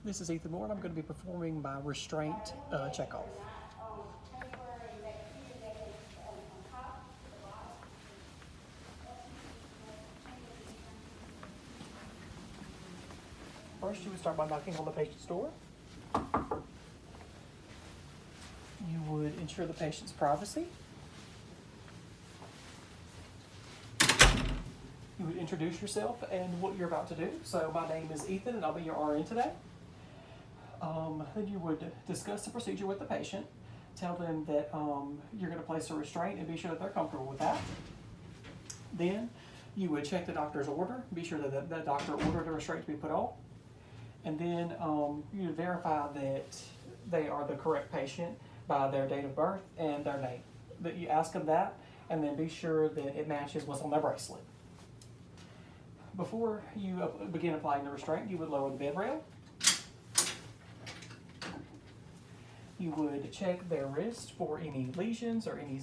This is Ethan Moore, and I'm going to be performing my restraint checkoff. First, you would start by knocking on the patient's door. You would ensure the patient's privacy. You would introduce yourself and what you're about to do. So my name is Ethan, and I'll be your RN today. Then you would discuss the procedure with the patient, tell them that you're going to place a restraint and be sure that they're comfortable with that. Then you would check the doctor's order, be sure that the doctor ordered the restraint to be put on. And then you would verify that they are the correct patient by their date of birth and their name. That you ask them that, and then be sure that it matches what's on their bracelet. Before you begin applying the restraint, you would lower the bed rail. You would check their wrist for any lesions or any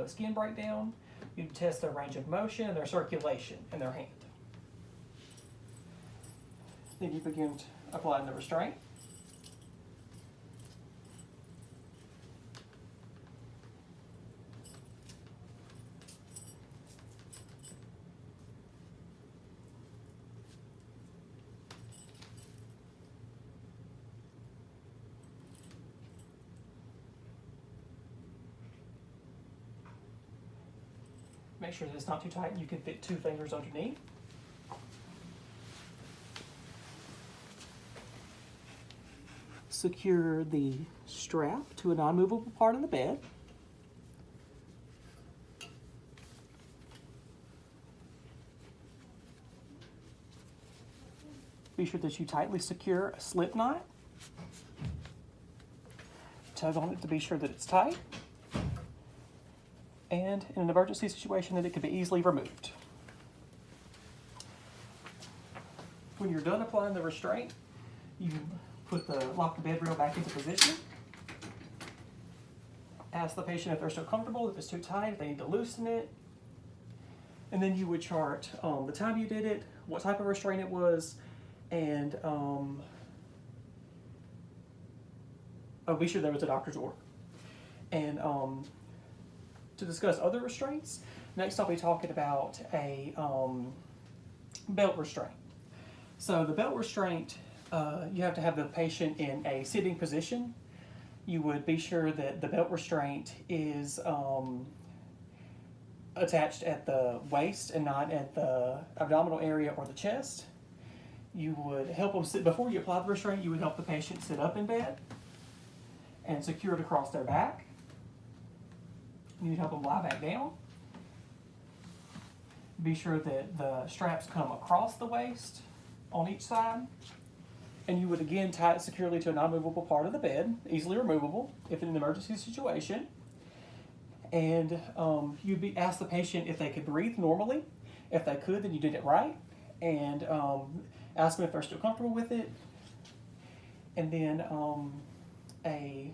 skin breakdown. You'd test their range of motion and their circulation in their hand. Then you begin applying the restraint. Make sure that it's not too tight and you can fit 2 fingers underneath. Secure the strap to a non-movable part of the bed. Be sure that you tightly secure a slip knot. Tug on it to be sure that it's tight. And in an emergency situation, that it can be easily removed. When you're done applying the restraint, you lock the bed rail back into position. Ask the patient if they're still comfortable, if it's too tight, if they need to loosen it. And then you would chart the time you did it, what type of restraint it was, and be sure there was a doctor's order. And to discuss other restraints, next I'll be talking about a belt restraint. So the belt restraint, you have to have the patient in a sitting position. You would be sure that the belt restraint is attached at the waist and not at the abdominal area or the chest. You would help them sit, before you apply the restraint, you would help the patient sit up in bed and secure it across their back. You'd help them lie back down. Be sure that the straps come across the waist on each side. And you would again tie it securely to a non-movable part of the bed, easily removable if in an emergency situation. And you'd ask the patient if they could breathe normally. If they could, then you did it right. And ask them if they're still comfortable with it. And then a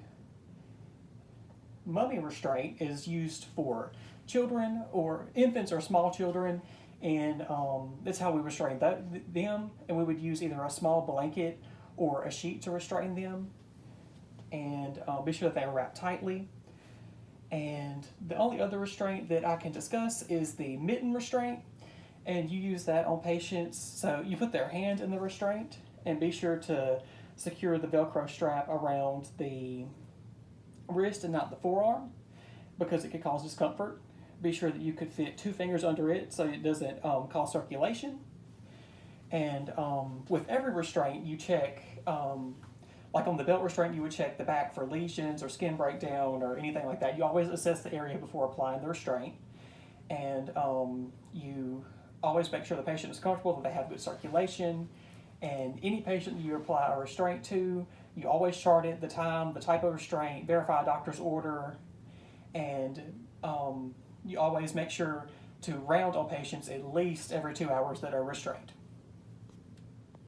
mummy restraint is used for children or infants or small children, and that's how we restrain them. And we would use either a small blanket or a sheet to restrain them, and be sure that they are wrapped tightly. And the only other restraint that I can discuss is the mitten restraint, and you use that on patients. So you put their hand in the restraint and be sure to secure the Velcro strap around the wrist and not the forearm, because it could cause discomfort. Be sure that you could fit 2 fingers under it so it doesn't cause circulation. And with every restraint, you check, like on the belt restraint, you would check the back for lesions or skin breakdown or anything like that. You always assess the area before applying the restraint. And you always make sure the patient is comfortable, that they have good circulation. And any patient you apply a restraint to, you always chart it, the time, the type of restraint, verify a doctor's order, and you always make sure to round on patients at least every 2 hours that are restrained.